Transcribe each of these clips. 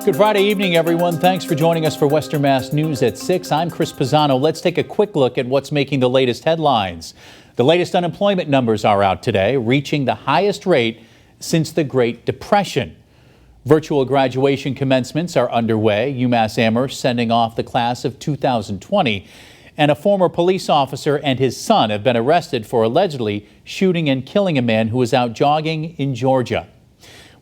Good Friday evening, everyone. Thanks for joining us for Western Mass News at 6. I'm Chris Pisano. Let's take a quick look at what's making the latest headlines. The latest unemployment numbers are out today, reaching the highest rate since the Great Depression. Virtual graduation commencements are underway. UMass Amherst sending off the class of 2020. And a former police officer and his son have been arrested for allegedly shooting and killing a man who was out jogging in Georgia.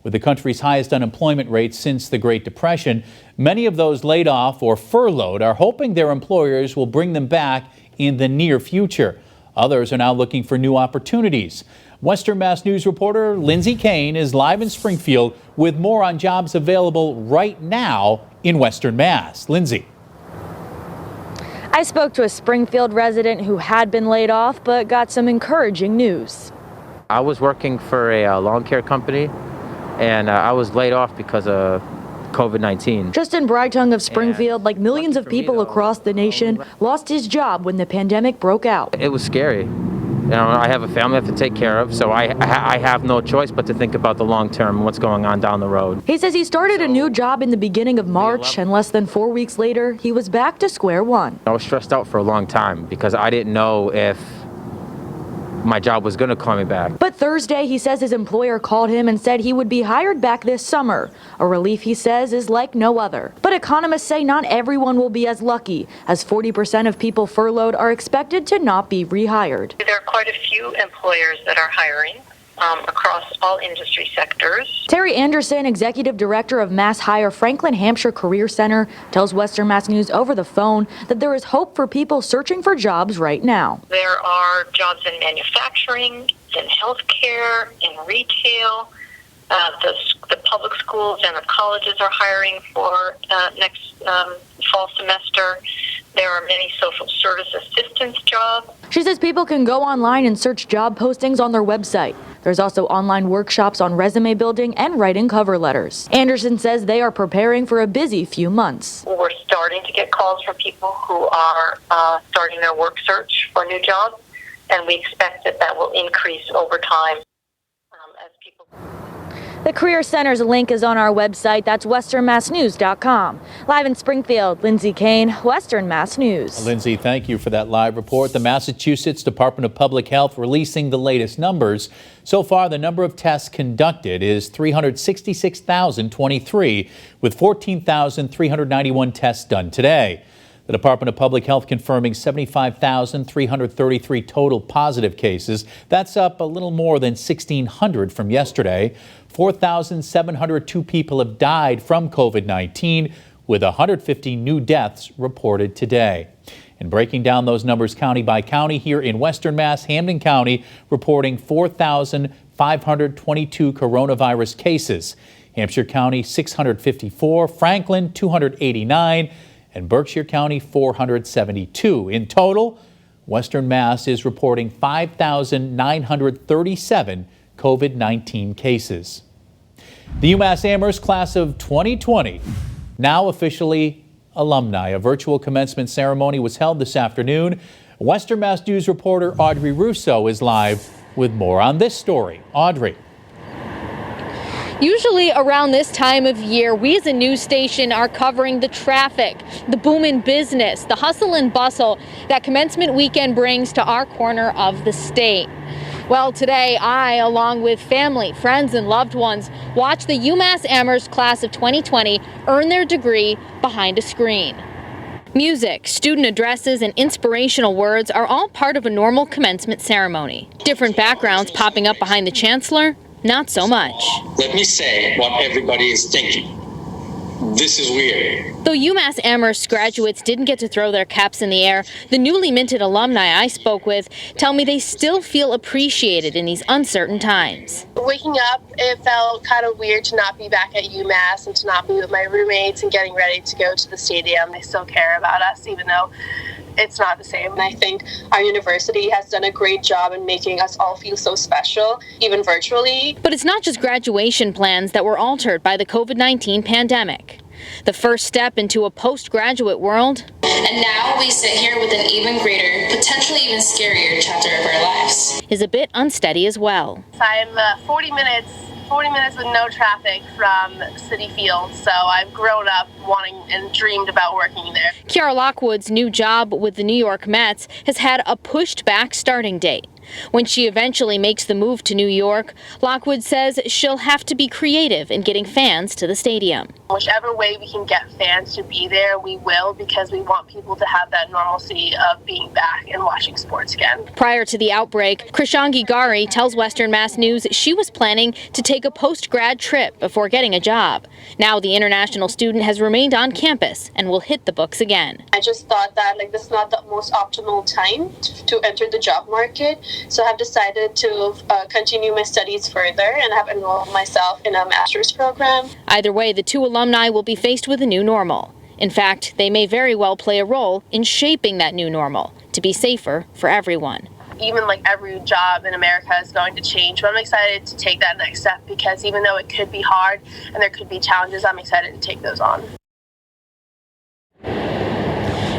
With the country's highest unemployment rate since the Great Depression, many of those laid off or furloughed are hoping their employers will bring them back in the near future. Others are now looking for new opportunities. Western Mass News reporter Lindsay Kane is live in Springfield with more on jobs available right now in Western Mass. Lindsay. I spoke to a Springfield resident who had been laid off but got some encouraging news. I was working for a lawn care company, and I was laid off because of COVID-19. Justin Breitung of Springfield, like millions of people across the nation, lost his job when the pandemic broke out. It was scary. You know, I have a family I have to take care of, so I have no choice but to think about the long term and what's going on down the road. He says he started a new job in the beginning of March, and less than 4 weeks later, he was back to square one. I was stressed out for a long time because I didn't know if my job was going to call me back. But Thursday, he says his employer called him and said he would be hired back this summer. A relief, he says, is like no other. But economists say not everyone will be as lucky, as 40% of people furloughed are expected to not be rehired. There are quite a few employers that are hiring across all industry sectors. Terry Anderson, executive director of Mass Hire Franklin Hampshire Career Center, tells Western Mass News over the phone that there is hope for people searching for jobs right now. There are jobs in manufacturing, in healthcare, in retail. The public schools and the colleges are hiring for next fall semester. There are many social service assistance jobs. She says people can go online and search job postings on their website. There's also online workshops on resume building and writing cover letters. Anderson says they are preparing for a busy few months. We're starting to get calls from people who are starting their work search for new jobs, and we expect that will increase over time as people. The Career Center's link is on our website. That's westernmassnews.com. Live in Springfield, Lindsay Kane, Western Mass News. Lindsay, thank you for that live report. The Massachusetts Department of Public Health releasing the latest numbers. So far, the number of tests conducted is 366,023, with 14,391 tests done today. The Department of Public Health confirming 75,333 total positive cases. That's up a little more than 1,600 from yesterday. 4,702 people have died from COVID-19, with 150 new deaths reported today. And breaking down those numbers county by county, here in Western Mass, Hampden County reporting 4,522 coronavirus cases. Hampshire County 654, Franklin 289, and Berkshire County 472. In total, Western Mass is reporting 5,937 COVID-19 cases. The UMass Amherst class of 2020, now officially alumni. A virtual commencement ceremony was held this afternoon. Western Mass News reporter Audrey Russo is live with more on this story. Audrey. Usually around this time of year, we as a news station are covering the traffic, the boom in business, the hustle and bustle that commencement weekend brings to our corner of the state. Well, today I, along with family, friends, and loved ones, watched the UMass Amherst class of 2020 earn their degree behind a screen. Music, student addresses, and inspirational words are all part of a normal commencement ceremony. Different backgrounds popping up behind the chancellor, not so much. Let me say what everybody is thinking. This is weird. Though UMass Amherst graduates didn't get to throw their caps in the air, the newly minted alumni I spoke with tell me they still feel appreciated in these uncertain times. Waking up, it felt kind of weird to not be back at UMass and to not be with my roommates and getting ready to go to the stadium. They still care about us, even though it's not the same. And I think our university has done a great job in making us all feel so special, even virtually. But it's not just graduation plans that were altered by the COVID-19 pandemic. The first step into a postgraduate world. And now we sit here with an even greater, potentially even scarier chapter of our lives. Is a bit unsteady as well. I'm 40 minutes 40 minutes with no traffic from Citi Field, so I've grown up wanting and dreamed about working there. Kiara Lockwood's new job with the New York Mets has had a pushed back starting date. When she eventually makes the move to New York, Lockwood says she'll have to be creative in getting fans to the stadium. Whichever way we can get fans to be there, we will, because we want people to have that normalcy of being back and watching sports again. Prior to the outbreak, Krishangi Gari tells Western Mass News she was planning to take a post-grad trip before getting a job. Now the international student has remained on campus and will hit the books again. I just thought that this is not the most optimal time to enter the job market. So I have decided to continue my studies further and have enrolled myself in a master's program. Either way, the two alumni will be faced with a new normal. In fact, they may very well play a role in shaping that new normal to be safer for everyone. Even every job in America is going to change, but I'm excited to take that next step, because even though it could be hard and there could be challenges, I'm excited to take those on.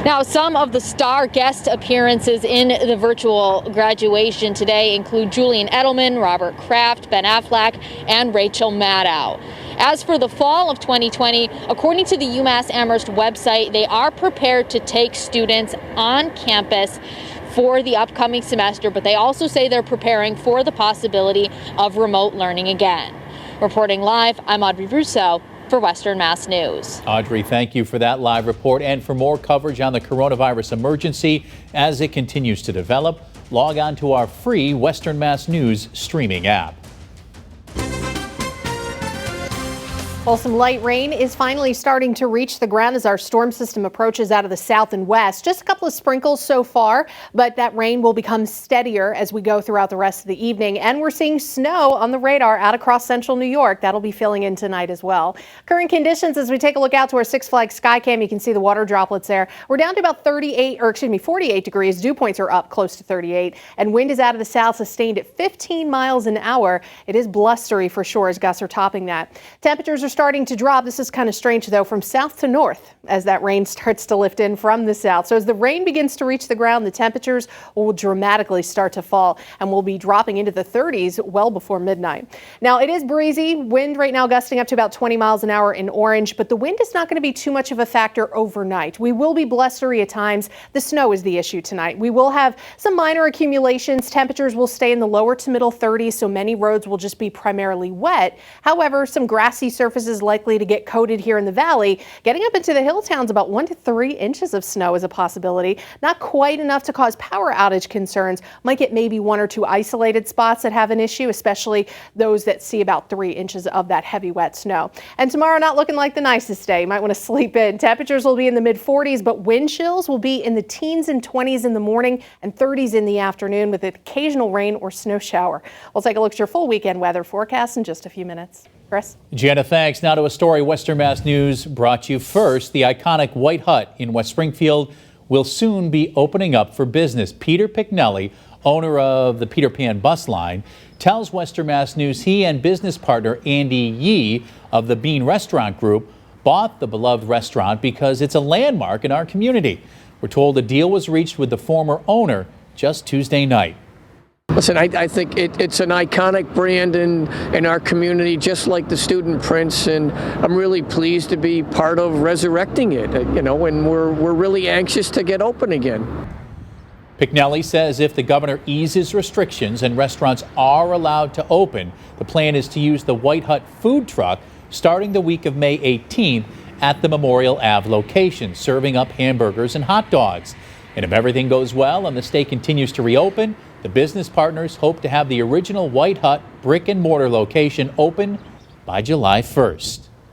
Now, some of the star guest appearances in the virtual graduation today include Julian Edelman, Robert Kraft, Ben Affleck, and Rachel Maddow. As for the fall of 2020, according to the UMass Amherst website, they are prepared to take students on campus for the upcoming semester, but they also say they're preparing for the possibility of remote learning again. Reporting live, I'm Audrey Russo for Western Mass News. Audrey, thank you for that live report. And for more coverage on the coronavirus emergency as it continues to develop, log on to our free Western Mass News streaming app. Well, some light rain is finally starting to reach the ground as our storm system approaches out of the south and west. Just a couple of sprinkles so far, but that rain will become steadier as we go throughout the rest of the evening. And we're seeing snow on the radar out across central New York. That'll be filling in tonight as well. Current conditions as we take a look out to our Six Flags Skycam, you can see the water droplets there. We're down to about 48 degrees. Dew points are up close to 38, and wind is out of the south, sustained at 15 miles an hour. It is blustery for sure as gusts are topping that. Temperatures are starting to drop. This is kind of strange though, from south to north as that rain starts to lift in from the south. So as the rain begins to reach the ground, the temperatures will dramatically start to fall and will be dropping into the 30s well before midnight. Now it is breezy, wind right now gusting up to about 20 miles an hour in Orange, but the wind is not going to be too much of a factor overnight. We will be blustery at times. The snow is the issue tonight. We will have some minor accumulations. Temperatures will stay in the lower to middle 30s, so many roads will just be primarily wet. However, some grassy surfaces likely to get coated here in the valley. Getting up into the hill towns, about 1 to 3 inches of snow is a possibility. Not quite enough to cause power outage concerns. Might get maybe 1 or 2 isolated spots that have an issue, especially those that see about 3 inches of that heavy wet snow. And tomorrow not looking like the nicest day. You might want to sleep in. Temperatures will be in the mid 40s, but wind chills will be in the teens and 20s in the morning and 30s in the afternoon with occasional rain or snow shower. We'll take a look at your full weekend weather forecast in just a few minutes. Chris? Jenna, thanks. Now to a story Western Mass News brought you first. The iconic White Hut in West Springfield will soon be opening up for business. Peter Picknelly, owner of the Peter Pan bus line, tells Western Mass News he and business partner Andy Yee of the Bean Restaurant Group bought the beloved restaurant because it's a landmark in our community. We're told a deal was reached with the former owner just Tuesday night. Listen, I think it's an iconic brand in our community, just like the Student Prince, and I'm really pleased to be part of resurrecting it, and we're really anxious to get open again. Picknelly says if the governor eases restrictions and restaurants are allowed to open, the plan is to use the White Hut food truck starting the week of May 18th at the Memorial Ave location, serving up hamburgers and hot dogs. And if everything goes well and the state continues to reopen, the business partners hope to have the original White Hut brick and mortar location open by July 1st.